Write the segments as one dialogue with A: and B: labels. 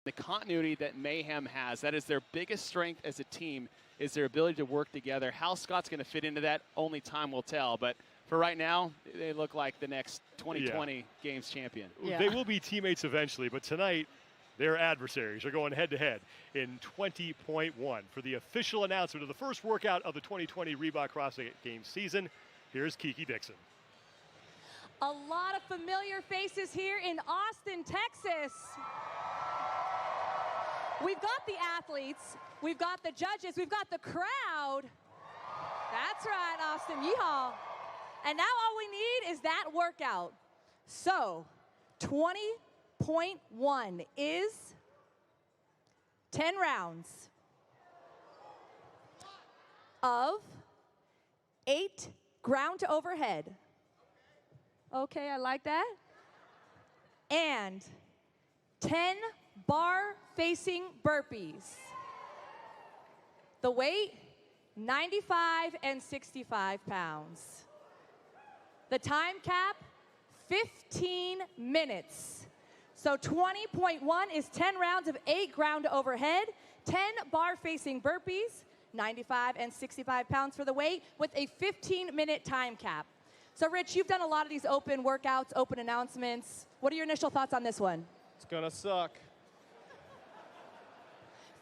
A: The continuity that Mayhem has, that is their biggest strength as a team, is their ability to work together. How Scott's going to fit into that, only time will tell. But for right now, they look like the next 2020 Games champion.
B: Yeah.
C: They will be teammates eventually, but tonight their adversaries are going head-to-head in 20.1 for the official announcement of the first workout of the 2020 Reebok CrossFit Games season. Here's Kiki Dixon.
B: A lot of familiar faces here in Austin, Texas. We've got the athletes, we've got the judges, we've got the crowd. That's right, Austin, yeehaw. And now all we need is that workout. So, 20.1 is 10 rounds of 8 ground to overhead. Okay, I like that. And 10 bar facing burpees. The weight, 95 and 65 pounds. The time cap, 15 minutes. So 20.1 is 10 rounds of 8 ground to overhead, 10 bar facing burpees, 95 and 65 pounds for the weight, with a 15-minute time cap. So Rich, you've done a lot of these open workouts, open announcements. What are your initial thoughts on this one?
D: It's gonna suck.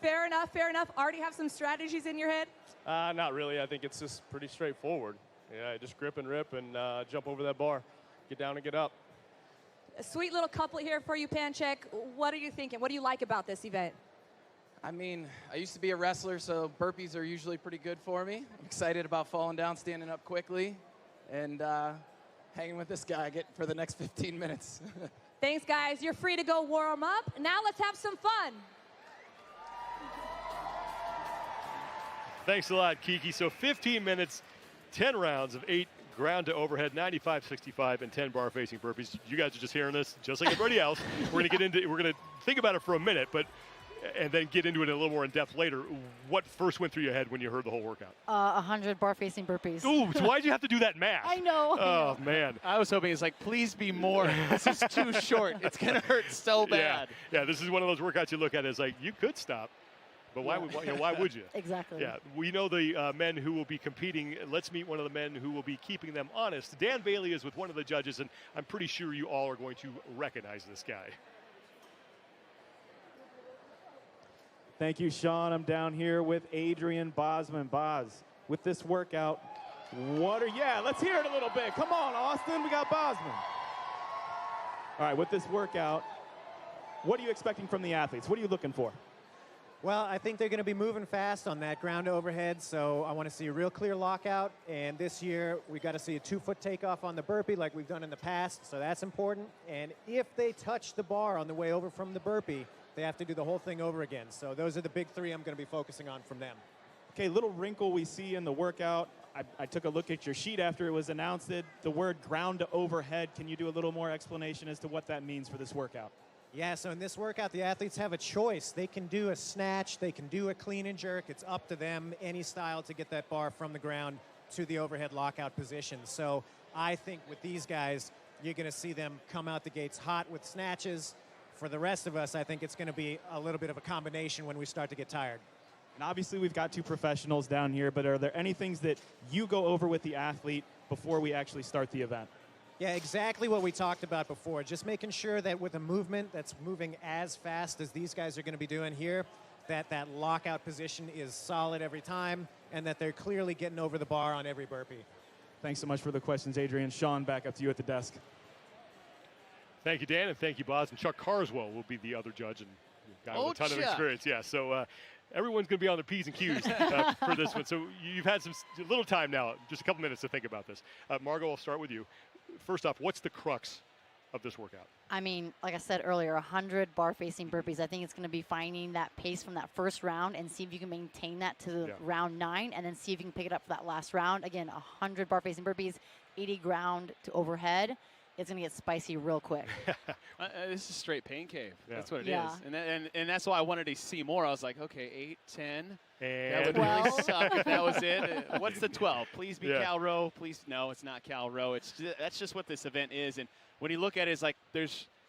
B: Fair enough, fair enough. Already have some strategies in your head?
D: Not really. I think it's just pretty straightforward. Yeah, just grip and rip and jump over that bar. Get down and get up.
B: A sweet little couplet here for you, Panchek. What are you thinking? What do you like about this event?
E: I mean, I used to be a wrestler, so burpees are usually pretty good for me. I'm excited about falling down, standing up quickly, and hanging with this guy for the next 15 minutes.
B: Thanks, guys. You're free to go warm up. Now let's have some fun.
C: Thanks a lot, Kiki. So 15 minutes, 10 rounds of 8 ground to overhead, 95, 65, and 10 bar facing burpees. You guys are just hearing this, just like everybody else. We're going to think about it for a minute, and then get into it a little more in depth later. What first went through your head when you heard the whole workout?
F: 100 bar facing burpees.
C: Ooh, so why'd you have to do that math?
F: I know.
C: Oh, man.
A: I was hoping it's like, please be more. This is too short. It's going to hurt so bad.
C: Yeah, this is one of those workouts you look at. It's like, you could stop. But why would you?
F: Exactly.
C: Yeah, we know the men who will be competing. Let's meet one of the men who will be keeping them honest. Dan Bailey is with one of the judges, and I'm pretty sure you all are going to recognize this guy.
G: Thank you, Sean. I'm down here with Adrian Bosman. Boz, with this workout, let's hear it a little bit. Come on, Austin, we got Bosman. All right, with this workout, what are you expecting from the athletes? What are you looking for?
H: Well, I think they're going to be moving fast on that ground to overhead, so I want to see a real clear lockout. And this year, we got to see a 2-foot takeoff on the burpee like we've done in the past, so that's important. And if they touch the bar on the way over from the burpee, they have to do the whole thing over again. So those are the big 3 I'm going to be focusing on from them.
G: Okay, little wrinkle we see in the workout. I took a look at your sheet after it was announced. The word ground to overhead. Can you do a little more explanation as to what that means for this workout?
H: Yeah, so in this workout, the athletes have a choice. They can do a snatch, they can do a clean and jerk. It's up to them, any style, to get that bar from the ground to the overhead lockout position. So I think with these guys, you're going to see them come out the gates hot with snatches. For the rest of us, I think it's going to be a little bit of a combination when we start to get tired.
G: And obviously, we've got 2 professionals down here, but are there any things that you go over with the athlete before we actually start the event?
H: Yeah, exactly what we talked about before. Just making sure that with a movement that's moving as fast as these guys are going to be doing here, that lockout position is solid every time, and that they're clearly getting over the bar on every burpee.
G: Thanks so much for the questions, Adrian. Sean, back up to you at the desk.
C: Thank you, Dan, and thank you, Boz. And Chuck Carswell will be the other judge, and guy with a ton of experience. Yeah, so everyone's going to be on their P's and Q's for this one. So you've had a little time now, just a couple minutes to think about this. Margot, I'll start with you. First off, what's the crux of this workout?
F: I mean, like I said earlier, 100 bar facing burpees. I think it's going to be finding that pace from that first round and see if you can maintain that to round 9, and then see if you can pick it up for that last round. Again, 100 bar facing burpees, 80 ground to overhead. It's going to get spicy real quick.
A: This is straight pain cave.
C: Yeah.
A: That's what it is. And that's why I wanted to see more. I was like, okay, 8, 10. That would
F: 12.
A: really suck if that was it. What's the 12? Please be Cal Row. Please, no, it's not Cal Row. That's just what this event is. And when you look at it, it's like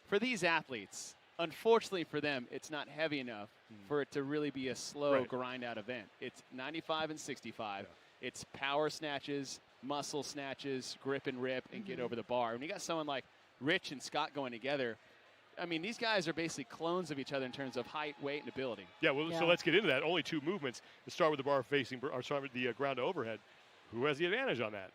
A: for these athletes, unfortunately for them, it's not heavy enough for it to really be a slow grind-out event. It's 95 and 65. Yeah. It's power snatches, muscle snatches, grip and rip, and get over the bar. When you got someone like Rich and Scott going together, I mean, these guys are basically clones of each other in terms of height, weight, and ability.
C: Yeah, well, so let's get into that. Only 2 movements. Let's start with the bar facing, or start with the ground to overhead. Who has the advantage on that?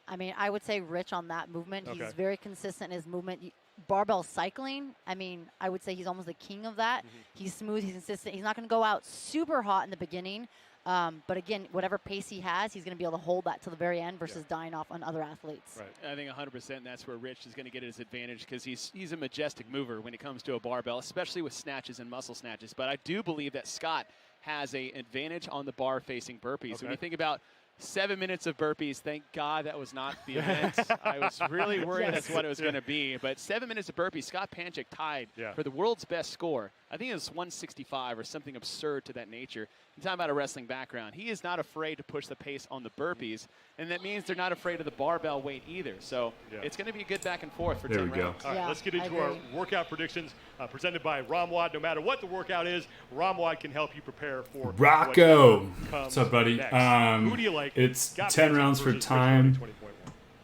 F: I mean, I would say Rich on that movement. Okay. He's very consistent in his movement. Barbell cycling, I mean, I would say he's almost the king of that. He's smooth, he's consistent. He's not going to go out super hot in the beginning. But again, whatever pace he has, he's going to be able to hold that to the very end versus dying off on other athletes.
A: Right. I think 100% that's where Rich is going to get his advantage because he's a majestic mover when it comes to a barbell, especially with snatches and muscle snatches. But I do believe that Scott has an advantage on the bar facing burpees. Okay. When you think about 7 minutes of burpees, thank God that was not the event. I was really worried that's what it was going to be. But 7 minutes of burpees, Scott Panchik tied for the world's best score. I think it was 165 or something absurd to that nature. You're talking about a wrestling background. He is not afraid to push the pace on the burpees, and that means they're not afraid of the barbell weight either. So it's going to be a good back and forth for 10 rounds.
C: All right, let's get into our workout predictions presented by Ramwad. No matter what the workout is, Ramwad can help you prepare for
I: Rocco. What's up, buddy?
C: Who do you like?
I: It's 10 rounds for time.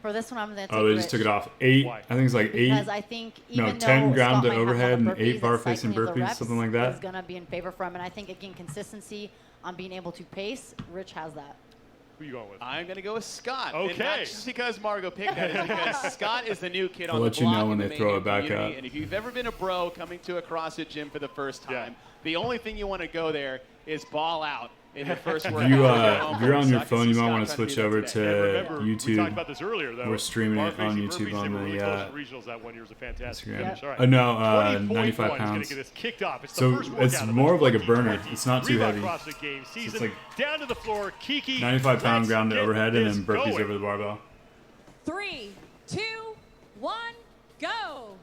F: For this one, I'm going to take
I: they just took it off. 8. Why? I think it's like 8.
F: Because I think even
I: 10 ground to
F: Scott
I: overhead and
F: burpees,
I: 8 bar facing burpees, something like that.
F: Is going to be in favor for him. And I think, again, consistency on being able to pace, Rich has that.
C: Who are you going with?
A: I'm going to go with Scott.
C: Okay.
A: And not just because Margot picked that, it's because Scott is the new kid on the block.
I: I'll let you know when they throw it back up.
A: And if you've ever been a bro coming to a CrossFit gym for the first time, the only thing you want to go there is ball out in your first workout.
I: If you're on your phone, you might want to switch over to YouTube.
C: We talked about this earlier, though.
I: We're streaming it on YouTube on the
C: regionals. That one year was a fantastic finish.
I: All right. No, 95 pounds. So it's more of like a burner. It's not too heavy. So it's like
C: down to the floor. Kiki,
I: 95-pound ground to overhead and then burpees over the barbell.
B: 3, 2, 1, go.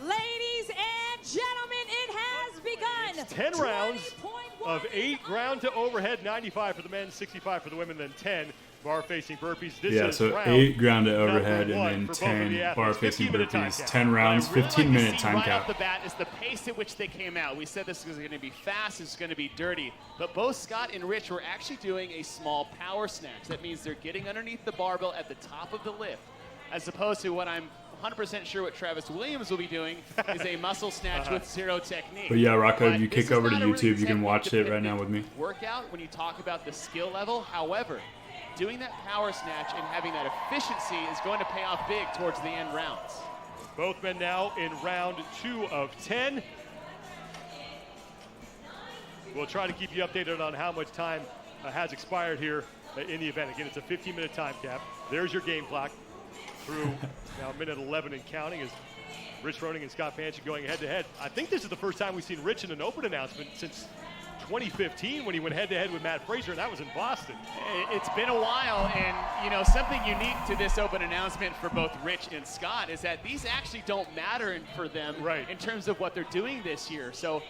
B: Ladies and gentlemen, it has begun.
C: It's 10 rounds of 8 ground to overhead, 95 for the men, 65 for the women, then 10 bar facing burpees. This
I: so 8 ground to overhead and then 10 bar facing burpees. 10 rounds, 15-minute time cap.
A: Right off the bat is the pace at which they came out. We said this was going to be fast, it's going to be dirty, but both Scott and Rich were actually doing a small power snatch. That means they're getting underneath the barbell at the top of the lift, as opposed to what I'm 100% sure what Travis Williams will be doing is a muscle snatch with zero technique.
I: But yeah, Rocco, if you kick over to YouTube, you can watch it right now with me.
A: Workout when you talk about the skill level. However, doing that power snatch and having that efficiency is going to pay off big towards the end rounds.
C: Both men now in round 2 of 10. We'll try to keep you updated on how much time has expired here in the event. Again, it's a 15-minute time cap. There's your game clock through now minute 11 and counting as Rich Froning and Scott Panchik going head-to-head. I think this is the first time we've seen Rich in an open announcement since 2015 when he went head-to-head with Matt Fraser, and that was in Boston.
A: It's been a while, and something unique to this open announcement for both Rich and Scott is that these actually don't matter for them in terms of what they're doing this year. So,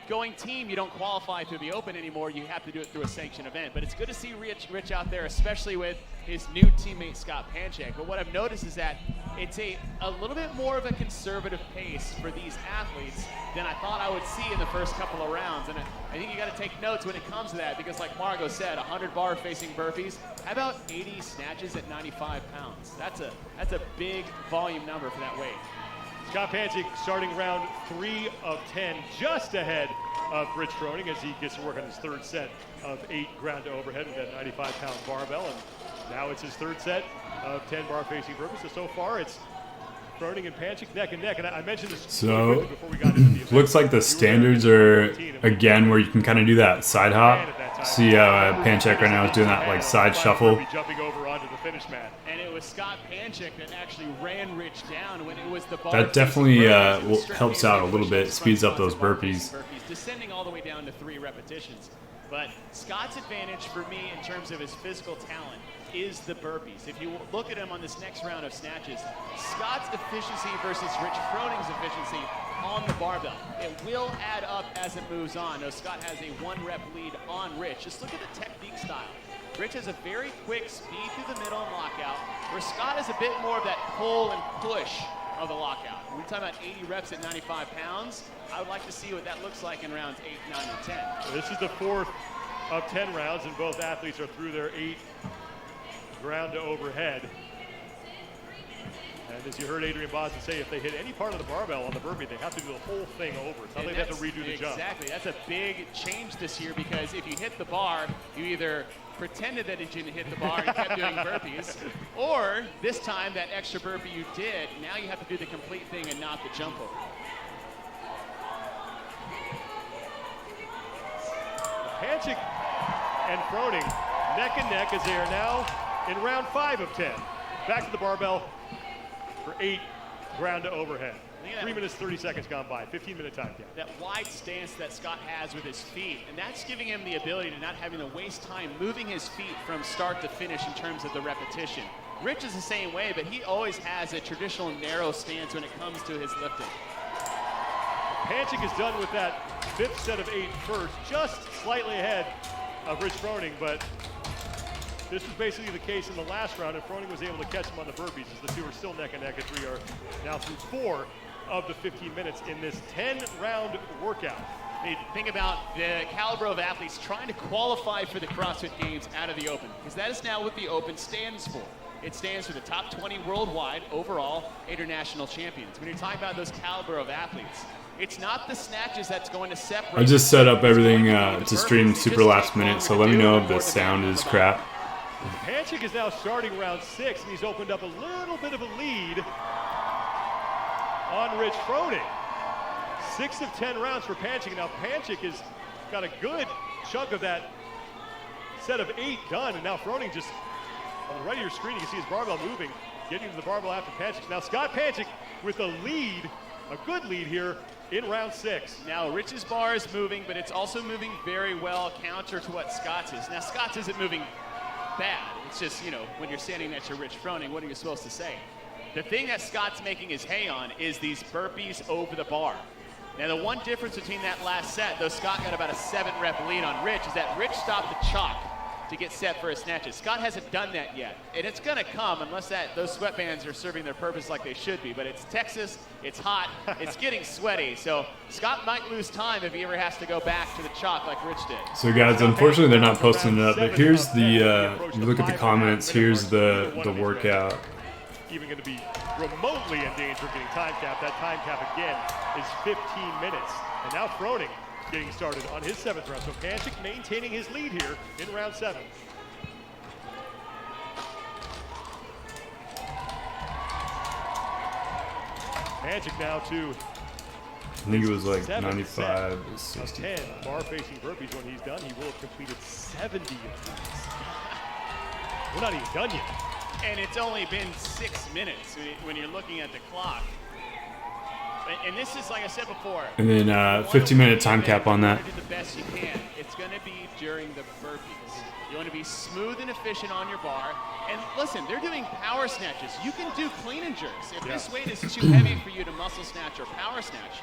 A: going team, you don't qualify through the open anymore. You have to do it through a sanctioned event. But it's good to see Rich out there, especially with his new teammate, Scott Panchik. But what I've noticed is that it's a little bit more of a conservative pace for these athletes than I thought I would see in the first couple of rounds. And I think you got to take notes when it comes to that because like Margot said, 100 bar facing burpees. How about 80 snatches at 95 pounds? That's a big volume number for that weight.
C: Scott Panchik starting round 3 of 10, just ahead of Rich Froning as he gets to work on his third set of 8 ground to overhead with that 95-pound barbell. And now it's his third set of 10 bar facing burpees. So far it's Froning and Panchik neck and neck. And I mentioned this
I: so
C: before we got into the event.
I: Looks like the standards are, again, where you can kind of do that side hop. See Panchik right now is doing that like side shuffle.
C: Jumping over onto the finish mat.
A: And it was Scott Panchik that actually ran Rich down when it was the bar.
I: That definitely helps out a little bit, speeds up those burpees.
A: Descending all the way down to 3 repetitions. But Scott's advantage for me in terms of his physical talent is the burpees. If you look at him on this next round of snatches, Scott's efficiency versus Rich Froning's efficiency on the barbell. It will add up as it moves on. Now, Scott has a 1-rep lead on Rich. Just look at the technique style. Rich has a very quick speed through the middle and lockout, where Scott is a bit more of that pull and push of the lockout. We're talking about 80 reps at 95 pounds. I would like to see what that looks like in rounds 8, 9, and 10.
C: This is the 4th of 10 rounds, and both athletes are through their 8 ground to overhead. And as you heard Adrian Boston say, if they hit any part of the barbell on the burpee, they have to do the whole thing over. It's not like they have to redo the jump.
A: Exactly. That's a big change this year, because if you hit the bar, you either pretended that you didn't hit the bar and kept doing burpees, or this time that extra burpee you did, now you have to do the complete thing and not the jump over.
C: Panchik and Froning neck and neck as they are now in round 5 of 10. Back to the barbell for 8 ground to overhead. 3 minutes, 30 seconds gone by, 15-minute time gap.
A: That wide stance that Scott has with his feet, and that's giving him the ability to not having to waste time moving his feet from start to finish in terms of the repetition. Rich is the same way, but he always has a traditional narrow stance when it comes to his lifting.
C: Panchik is done with that 5th set of 8 first, just slightly ahead of Rich Froning, but this was basically the case in the last round, and Froning was able to catch him on the burpees as the two are still neck and neck, as we are now through 4 of the 15 minutes in this 10-round workout.
A: Think about the caliber of athletes trying to qualify for the CrossFit Games out of the Open, because that is now what the Open stands for. It stands for the top 20 worldwide overall international champions. When you're talking about those caliber of athletes, it's not the snatches that's going to separate.
I: I just set up everything to stream super last minute, so let me know if the sound is crap.
C: Panchik is now starting round 6, and he's opened up a little bit of a lead on Rich Froning. 6 of 10 rounds for Panchik. Now Panchik has got a good chunk of that set of 8 done, and now Froning just on the right of your screen, you can see his barbell moving, getting to the barbell after Panchik. Now Scott Panchik with a lead, a good lead here in round 6.
A: Now Rich's bar is moving, but it's also moving very well counter to what Scott's is. Now Scott's isn't moving bad. It's just, you know, when you're standing next to Rich Froning, what are you supposed to say? The thing that Scott's making his hay on is these burpees over the bar. Now the one difference between that last set, though Scott got about a 7-rep lead on Rich, is that Rich stopped the chalk to get set for his snatches. Scott hasn't done that yet, and it's gonna come unless those sweatbands are serving their purpose like they should be. But it's Texas, it's hot, it's getting sweaty, so Scott might lose time if he ever has to go back to the chalk like Rich did.
I: So guys, unfortunately they're not posting it up, but here's the, if you look at the comments, here's the workout.
C: Even going to be remotely in danger of getting time cap. That time cap again is 15 minutes. And now Froning getting started on his 7th round. So Panchik maintaining his lead here in round 7. Panchik now to,
I: I think it was like
C: 7th
I: 95
C: set
I: to
C: of
I: 60.
C: 10 bar facing burpees. When he's done, he will have completed 70 of these. We're not even done yet.
A: And it's only been 6 minutes when you're looking at the clock. And this is, like I said before,
I: And then 15-minute time cap on that.
A: do the best you can. It's going to be during the burpees. You want to be smooth and efficient on your bar. And listen, they're doing power snatches. You can do clean and jerks. If this weight is too heavy for you to muscle snatch or power snatch,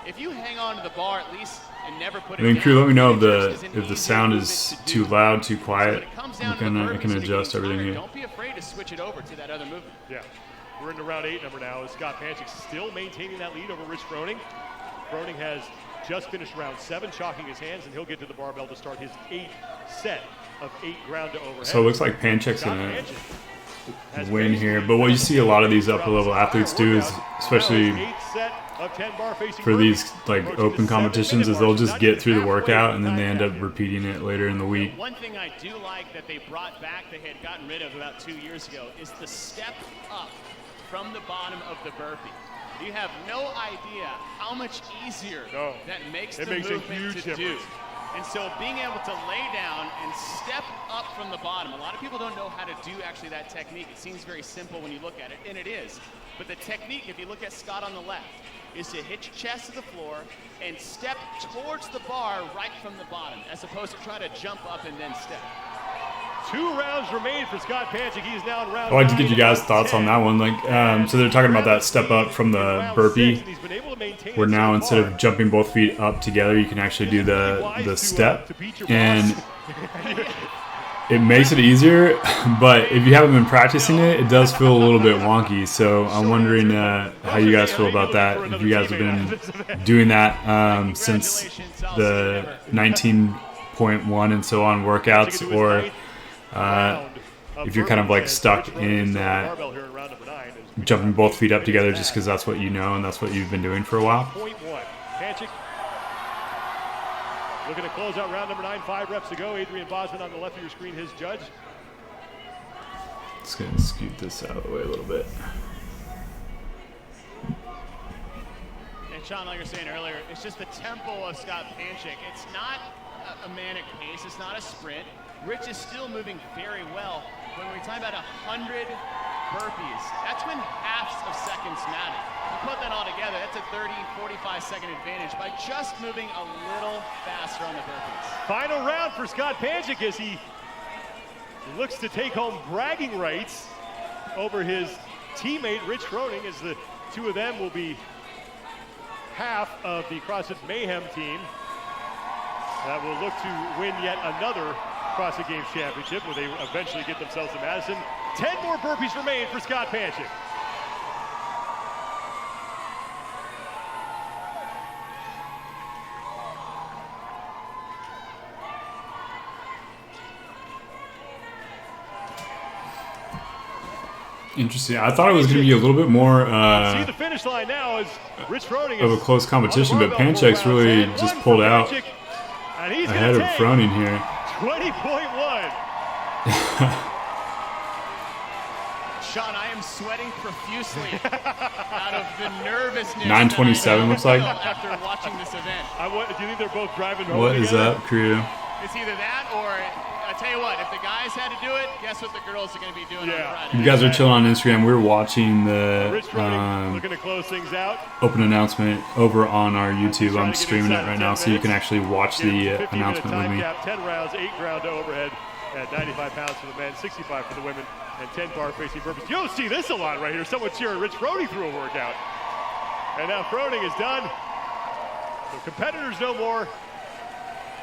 A: if you hang on to the bar at least and never put it
I: And then
A: down,
I: crew, let me know
A: clean and jerks is an
I: if the
A: easy
I: sound
A: movement
I: is
A: to
I: too
A: do.
I: loud, too
A: So
I: quiet.
A: when it comes
I: I
A: down to
I: can,
A: the
I: I
A: burpees
I: can
A: and
I: adjust
A: getting
I: everything
A: tired,
I: here.
A: Don't be afraid to switch it over to that other movement.
C: Yeah, we're into round 8 number now. Scott Panchik still maintaining that lead over Rich Froning. Froning has just finished round 7, chalking his hands, and he'll get to the barbell to start his 8th set of 8 ground to overhead.
I: So it looks like Panchik's
C: Scott
I: gonna
C: Panchik
I: win here. But what you see a lot of these upper level athletes do is, especially for these like open competitions, is they'll just get through the workout and then they end up repeating it later in the week.
A: One thing I do like that they brought back, they had gotten rid of about 2 years ago, is the step up from the bottom of the burpee. You have no idea how much easier that makes the movement to do. And so being able to lay down and step up from the bottom, a lot of people don't know how to do actually that technique. It seems very simple when you look at it, and it is. But the technique, if you look at Scott on the left, is to hit your chest to the floor and step towards the bar right from the bottom, as opposed to try to jump up and then step.
C: 2 rounds remain for Scott Panchik. He's now in round
I: I'd like to get you guys' thoughts on that one. Like, so they're talking about that step up from the burpee, where now instead of jumping both feet up together, you can actually do the step. And it makes it easier, but if you haven't been practicing it, it does feel a little bit wonky. So I'm wondering how you guys feel about that. If you guys have been doing that since the 19.1 and so on workouts, or if you're kind of like stuck in that jumping both feet up together just because that's what you know and that's what you've been doing for a while.
C: Looking to close out round number 9, 5 reps to go. Adrian Bosman on the left of your screen, his judge.
I: Just gonna scoot this out of the way a little bit.
A: And Sean, like you were saying earlier, it's just the tempo of Scott Panchik. It's not a manic pace. It's not a sprint. Rich is still moving very well. When we're talking about 100 burpees, that's when halves of seconds matter. You put that all together, that's a 30, 45-second advantage by just moving a little faster on the burpees.
C: Final round for Scott Panchik as he looks to take home bragging rights over his teammate Rich Froning, as the two of them will be half of the CrossFit Mayhem team that will look to win yet another CrossFit Games Championship, where they eventually get themselves to Madison. 10 more burpees remain for Scott Panchik.
I: Interesting. I thought it was going to be a little bit more
C: See the finish line now as Rich Froning
I: of a close competition, but Panchik's really just pulled out ahead of Froning here.
C: 20.1.
A: Sean, I am sweating profusely out of the nervousness.
I: 9:27 looks like.
A: After watching this event.
C: Do you think they're both driving home
I: What is
C: together?
I: up, crew?
A: It's either that or, I tell you what, if the guys had to do it, guess what the girls are going to be doing on Friday.
I: You guys are chilling on Instagram. We're watching the
C: looking to close things out.
I: open announcement over on our YouTube. I'm streaming it right now, so you can actually watch the announcement with me.
C: 10 rounds, 8 ground overhead at 95 pounds for the men, 65 for the women, and 10 bar facing burpees. You don't see this a lot right here. Someone cheering Rich Froning through a workout. And now Froning is done. So competitors no more.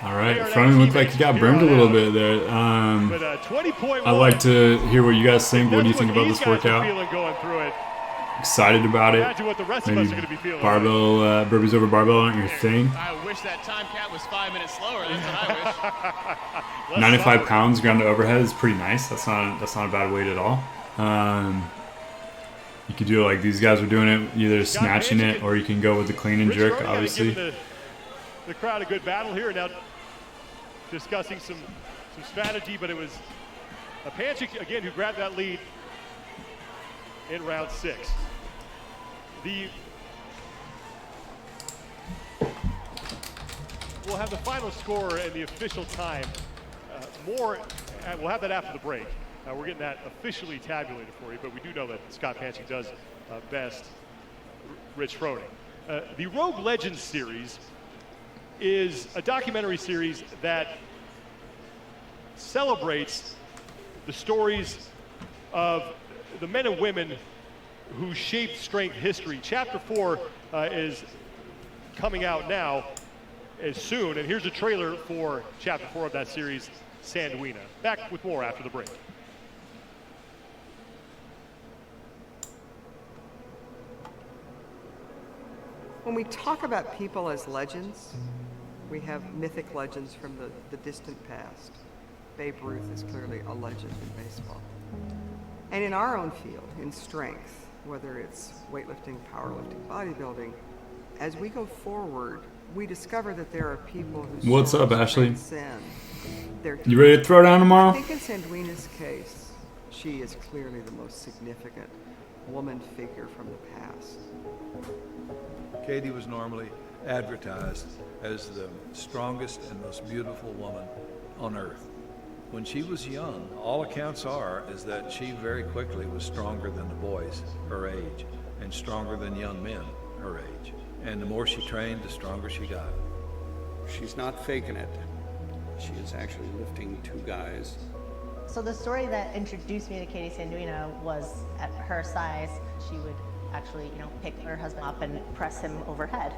I: All right, Froning looked like he got burned a little bit there. I'd like to hear what you guys think. What do you think about this workout? Excited about it? Maybe barbell, burpees over barbell aren't your thing?
A: I wish that time cap was 5 minutes slower. That's what I wish.
I: 95 pounds ground to overhead is pretty nice. That's not a bad weight at all. You could do it like these guys are doing it, either snatching it or you can go with the clean and jerk, obviously.
C: The crowd a good battle here. Now discussing some strategy, but it was Panchik again who grabbed that lead in round 6. We'll have the final score and the official time. We'll have that after the break. We're getting that officially tabulated for you, but we do know that Scott Panchik does best Rich Froning. The Rogue Legends series is a documentary series that celebrates the stories of the men and women who shaped strength history. Chapter 4 is coming out now as soon, and here's a trailer for Chapter 4 of that series, Sanduina. Back with more after the break.
J: When we talk about people as legends, we have mythic legends from the distant past. Babe Ruth is clearly a legend in baseball. And in our own field, in strength, whether it's weightlifting, powerlifting, bodybuilding, as we go forward, we discover that there are people who
I: What's up, Ashley?
J: Their
I: You ready to throw down tomorrow?
J: I think in Sanduina's case, she is clearly the most significant woman figure from the past.
K: Katie was normally advertised as the strongest and most beautiful woman on earth. When she was young, all accounts are is that she very quickly was stronger than the boys her age and stronger than young men her age. And the more she trained, the stronger she got.
L: She's not faking it. She is actually lifting 2 guys.
M: So the story that introduced me to Katie Sanduina was at her size, she would actually, pick her husband up and press him overhead.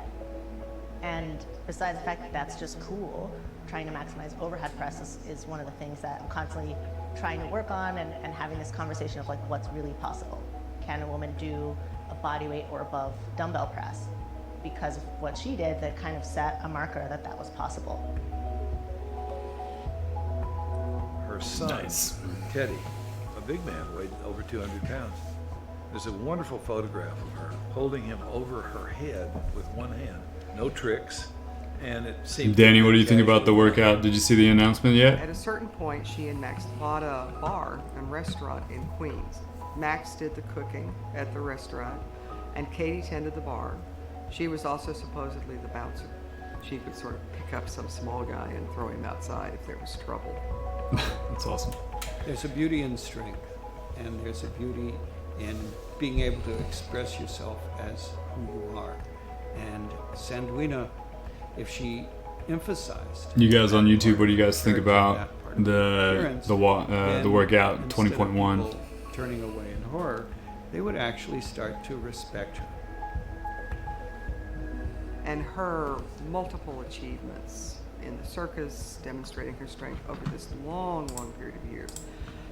M: And besides the fact that that's just cool, trying to maximize overhead press is one of the things that I'm constantly trying to work on and having this conversation of like what's really possible. Can a woman do a body weight or above dumbbell press? Because of what she did, that kind of set a marker that that was possible.
K: Her son, Teddy, a big man, weighed over 200 pounds. There's a wonderful photograph of her holding him over her head with one hand. No tricks. And it seemed
I: Danny, what do you think about the workout? Did you see the announcement yet?
J: At a certain point, she and Max bought a bar and restaurant in Queens. Max did the cooking at the restaurant, and Katie tended the bar. She was also supposedly the bouncer. She could sort of pick up some small guy and throw him outside if there was trouble.
I: That's awesome.
L: There's a beauty in strength, and there's a beauty in being able to express yourself as who you are. And Sandrina, if she emphasized,
I: You guys on YouTube, what do you guys think about the workout 20.1?
L: Turning away in horror, they would actually start to respect her.
J: And her multiple achievements in the circus, demonstrating her strength over this long, long period of years,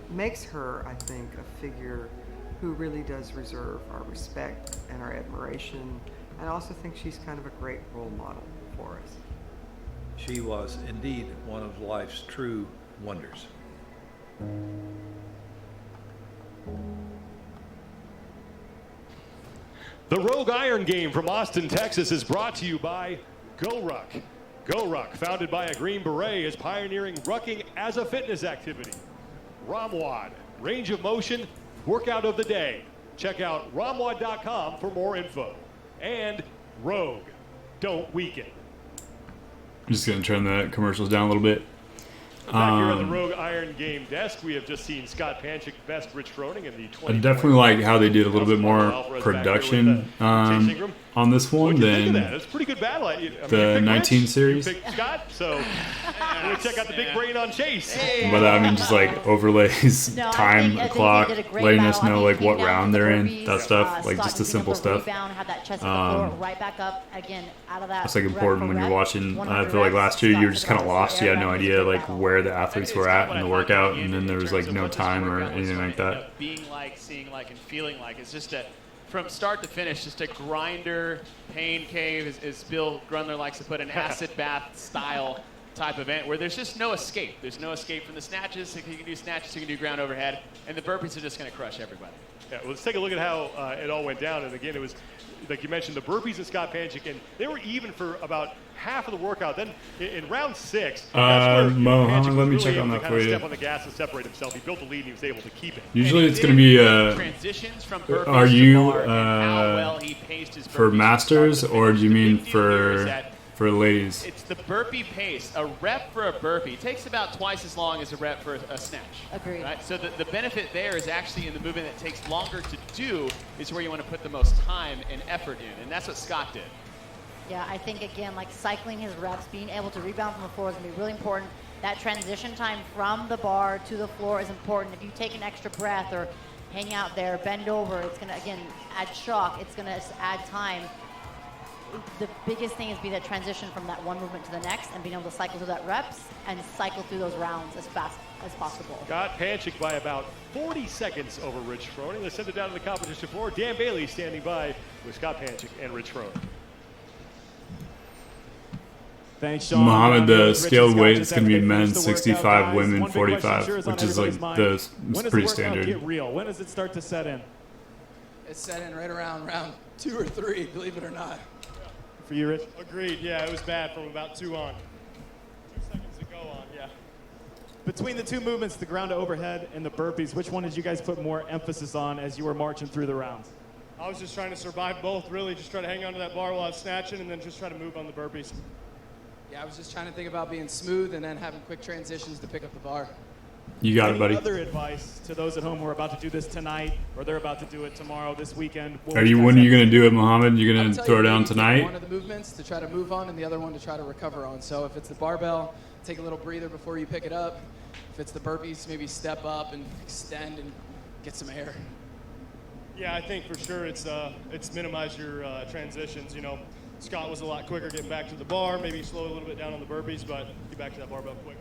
J: makes her, I think, a figure who really does reserve our respect and our admiration. And I also think she's kind of a great role model for us.
K: She was indeed one of life's true wonders.
C: The Rogue Iron game from Austin, Texas is brought to you by Go Ruck. Go Ruck, founded by a Green Beret, is pioneering rucking as a fitness activity. Romwad, range of motion, workout of the day. Check out romwad.com for more info. And Rogue, don't weaken.
I: I'm just going to turn the commercials down a little bit.
C: Back here at the Rogue Iron game desk, we have just seen Scott Panchik best Rich Froning in the 20.
I: I definitely like how they did a little bit more production on this one than
C: It's a pretty good battle.
I: the 19 series.
C: Scott, so we'll check out the big brain on Chase.
I: But I mean, just like overlays, time, clock, letting us know like what round they're in, that stuff, like just the simple stuff. That's like important when you're watching. I feel like last year you were just kind of lost. You had no idea like where the athletes were at in the workout, and then there was like no time or anything like that.
A: Being like, seeing like, and feeling like it's just a, from start to finish, just a grinder, pain cave, as Bill Grundler likes to put, an acid bath style type event where there's just no escape. There's no escape from the snatches. You can do snatches, you can do ground overhead, and the burpees are just going to crush everybody.
C: Yeah, well, let's take a look at how it all went down. And again, it was, like you mentioned, the burpees and Scott Panchik, and they were even for about half of the workout. Then in round 6, that's where
I: Mohammed, let me check on that for you.
C: Step on the gas and separate himself. He built the lead and he was able to keep it.
I: Usually it's going to be
A: transitions from burpees
I: are you
A: to bar and how well he paced his
I: for
A: burpees
I: masters, or do you mean
A: big deal here is
I: for
A: that
I: ladies?
A: it's the burpee pace. A rep for a burpee takes about twice as long as a rep for a snatch.
F: Agreed.
A: Right? So the benefit there is actually in the movement that takes longer to do is where you want to put the most time and effort in, and that's what Scott did.
F: Yeah, I think, again, like cycling his reps, being able to rebound from the floor is going to be really important. That transition time from the bar to the floor is important. If you take an extra breath or hang out there, bend over, it's going to, again, add shock. It's going to add time. The biggest thing is be that transition from that one movement to the next and being able to cycle through that reps and cycle through those rounds as fast as possible.
C: Scott Panchik by about 40 seconds over Rich Froning. Let's send it down to the competition floor. Dan Bailey standing by with Scott Panchik and Rich Froning.
G: Thanks, Sean.
I: Mohammed, the scaled weight is going to be men 65, women 45, which is like it's pretty standard.
G: Get real? When does it start to set in?
E: It's set in right around round 2 or 3, believe it or not.
G: For you, Rich?
D: Agreed, yeah, it was bad from about 2 on. 2 seconds to go on, yeah.
G: Between the two movements, the ground to overhead and the burpees, which one did you guys put more emphasis on as you were marching through the rounds?
D: I was just trying to survive both, really. Just try to hang on to that bar while I was snatching and then just try to move on the burpees.
E: Yeah, I was just trying to think about being smooth and then having quick transitions to pick up the bar.
I: You got it, buddy.
G: Any other advice to those at home who are about to do this tonight or they're about to do it tomorrow, this weekend?
I: When are you going to do it, Mohammed? You're going to throw it down tonight?
E: One of the movements to try to move on and the other one to try to recover on. So if it's the barbell, take a little breather before you pick it up. If it's the burpees, maybe step up and extend and get some air.
D: Yeah, I think for sure it's minimize your transitions. You know, Scott was a lot quicker getting back to the bar, maybe slow a little bit down on the burpees, but get back to that barbell quick.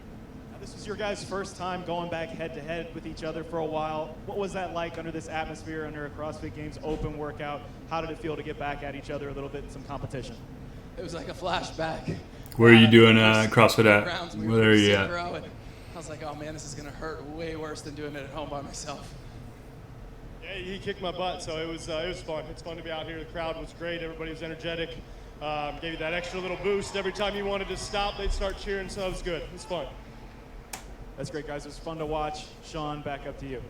G: Now, this was your guys' first time going back head-to-head with each other for a while. What was that like under this atmosphere, under a CrossFit Games open workout? How did it feel to get back at each other a little bit in some competition?
E: It was like a flashback.
I: Where are you doing CrossFit at? Where are you at?
E: I was like, oh man, this is gonna hurt way worse than doing it at home by myself.
D: Yeah, he kicked my butt, so it was fun. It's fun to be out here. The crowd was great. Everybody was energetic. Gave you that extra little boost. Every time you wanted to stop, they'd start cheering, so it was good. It was fun.
G: That's great, guys. It was fun to watch. Sean, back up to you.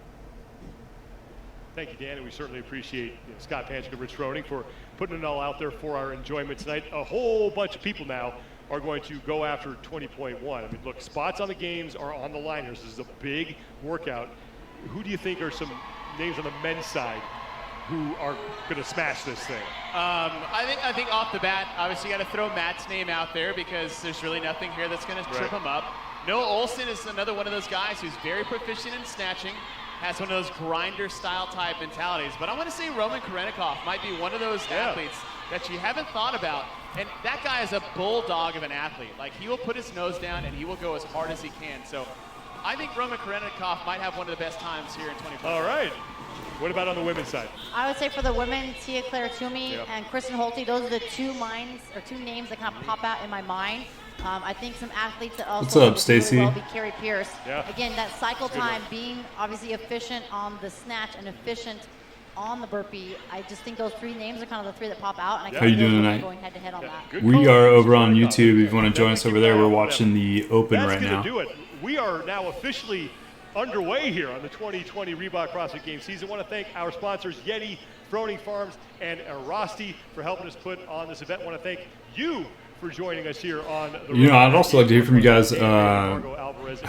C: Thank you, Dan, and we certainly appreciate Scott Panchik and Rich Froning for putting it all out there for our enjoyment tonight. A whole bunch of people now are going to go after 20.1. I mean, look, spots on the games are on the line here. This is a big workout. Who do you think are some names on the men's side who are going to smash this thing?
A: I think off the bat, obviously you got to throw Matt's name out there because there's really nothing here that's going to trip him up. Noah Olson is another one of those guys who's very proficient in snatching, has one of those grinder style type mentalities. But I want to say Roman Karenikov might be one of those athletes that you haven't thought about. And that guy is a bulldog of an athlete. Like, he will put his nose down and he will go as hard as he can. So I think Roman Karenikov might have one of the best times here in 2024.
C: All right. What about on the women's side?
F: I would say for the women, Tia Claire Toomey and Kristen Holte, those are the two names that kind of pop out in my mind. I think some athletes that also
I: What's up, Stacy?
F: well be Carrie Pierce.
C: Yeah.
F: Again, that cycle time, being obviously efficient on the snatch and efficient on the burpee. I just think those three names are kind of the three that pop out. And I
I: How you doing tonight?
F: Going head to head on that.
I: We are over on YouTube. If you want to join us over there, we're watching the Open right now.
C: That's going to do it. We are now officially underway here on the 2020 Reebok CrossFit Games season. I want to thank our sponsors, Yeti, Froning Farms, and Erosti for helping us put on this event. I want to thank you for joining us here on the
I: I'd also like to hear from you guys. How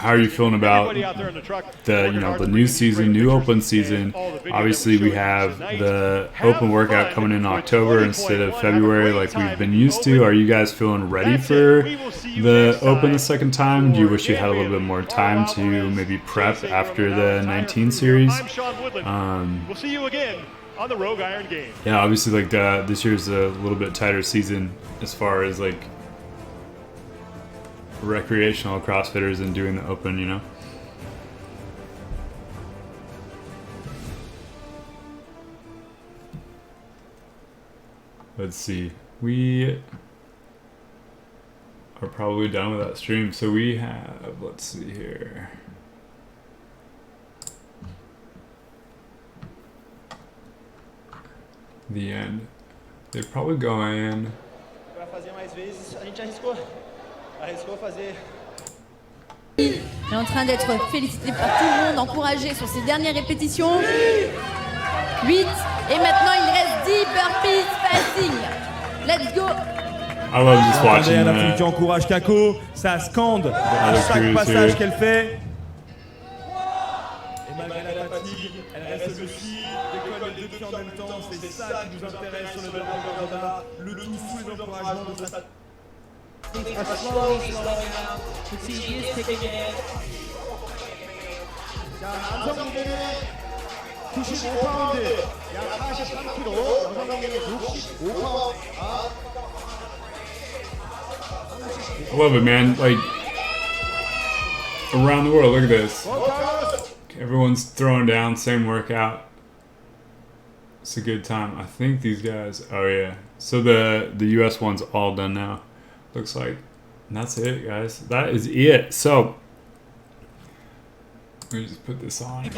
I: are you feeling about the new season, new open season? Obviously, we have the open workout coming in October instead of February, like we've been used to. Are you guys feeling ready for the open the second time? Do you wish you had a little bit more time to maybe prep after the 19 series?
C: We'll see you again on the Rogue Iron Game.
I: Yeah, obviously, like this year's a little bit tighter season as far as like recreational CrossFitters and doing the open, you know. Let's see. We are probably done with that stream, so we have. Let's see here. The end. They're probably going.
N: Para fazer mais vezes, a gente arriscou fazer.
B: Il est en train d'être félicité par tout le monde, encouragé sur ses dernières répétitions. 8 et maintenant il reste 10 burpees facing. Let's go.
I: I love just watching
N: that. Qui encourage Kako, ça scande à chaque passage qu'elle fait. Et malgré la fatigue, elle reste aussi. En même temps, c'est ça qui nous intéresse sur le développement, le tout sous les encouragements de sa.
I: I love it, man. Like, around the world, look at this. Everyone's throwing down, same workout. It's a good time. I think these guys. Oh yeah. So the US one's all done now. Looks like. And that's it, guys. That is it. So let me just put this on.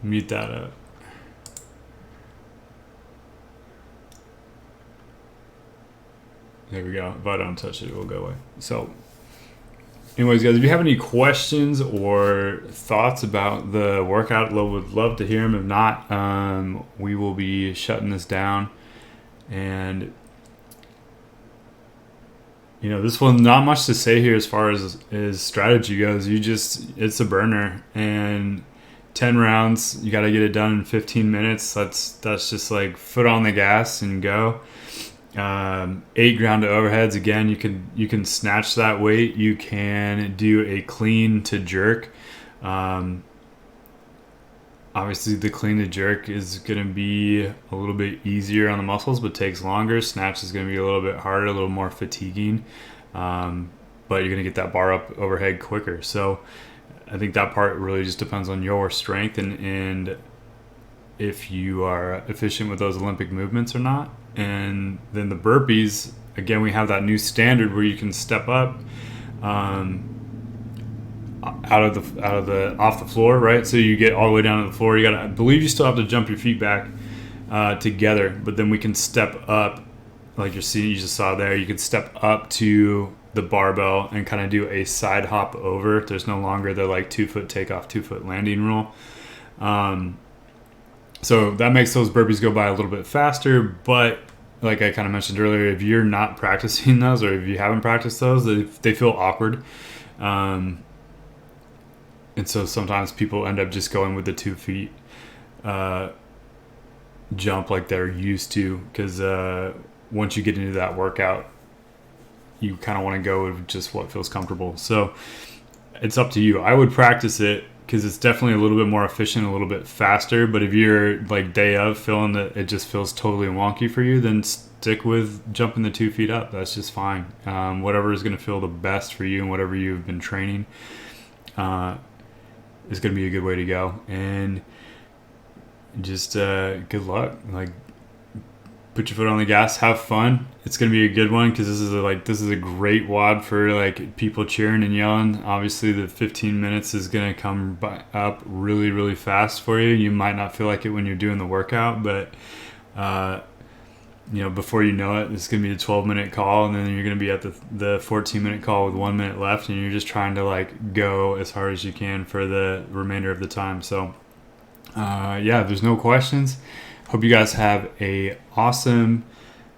I: Mute that up. There we go. If I don't touch it, it will go away. So anyways, guys, if you have any questions or thoughts about the workout, would love to hear them. If not, we will be shutting this down. And, you know, this one, not much to say here as far as strategy goes. It's a burner. And 10 rounds, you got to get it done in 15 minutes. That's just like foot on the gas and go. 8 ground to overheads. Again, you can snatch that weight. You can do a clean to jerk. obviously the clean and jerk is going to be a little bit easier on the muscles, but takes longer. Snatch is going to be a little bit harder, a little more fatiguing, but you're going to get that bar up overhead quicker. So I think that part really just depends on your strength and if you are efficient with those Olympic movements or not. And then the burpees, again, we have that new standard where you can step up off the floor, right? So you get all the way down to the floor. I believe you still have to jump your feet back together, but then we can step up, like you just saw there. You can step up to the barbell and kind of do a side hop over. There's no longer the like 2 foot takeoff, 2 foot landing rule. So that makes those burpees go by a little bit faster, but like I kind of mentioned earlier, if you're not practicing those or if you haven't practiced those, they feel awkward. And so sometimes people end up just going with the 2 feet jump like they're used to, because once you get into that workout, you kind of want to go with just what feels comfortable. So it's up to you. I would practice it because it's definitely a little bit more efficient, a little bit faster. But if you're like day of feeling that it just feels totally wonky for you, then stick with jumping the 2 feet up. That's just fine. Whatever is going to feel the best for you and whatever you've been training is going to be a good way to go. And just good luck. Like, put your foot on the gas, have fun. It's going to be a good one because this is a great WOD for like people cheering and yelling. Obviously the 15 minutes is going to come up really, really fast for you. You might not feel like it when you're doing the workout, but before you know it, it's going to be a 12-minute call, and then you're going to be at the 14-minute call with 1 minute left, and you're just trying to like go as hard as you can for the remainder of the time. So there's no questions. Hope you guys have a awesome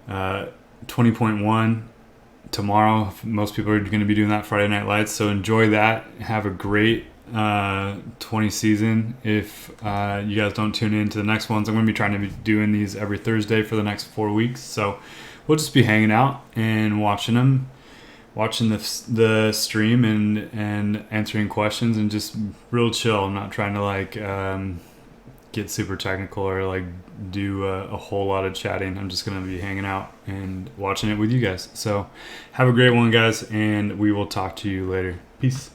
I: 20.1 tomorrow. Most people are going to be doing that Friday Night Lights, so enjoy that. Have a great 20 season. If you guys don't tune in to the next ones, I'm going to be trying to be doing these every Thursday for the next 4 weeks. So we'll just be hanging out and watching the stream and answering questions and just real chill. I'm not trying to like get super technical or like do a whole lot of chatting. I'm just going to be hanging out and watching it with you guys. So have a great one, guys, and we will talk to you later. Peace.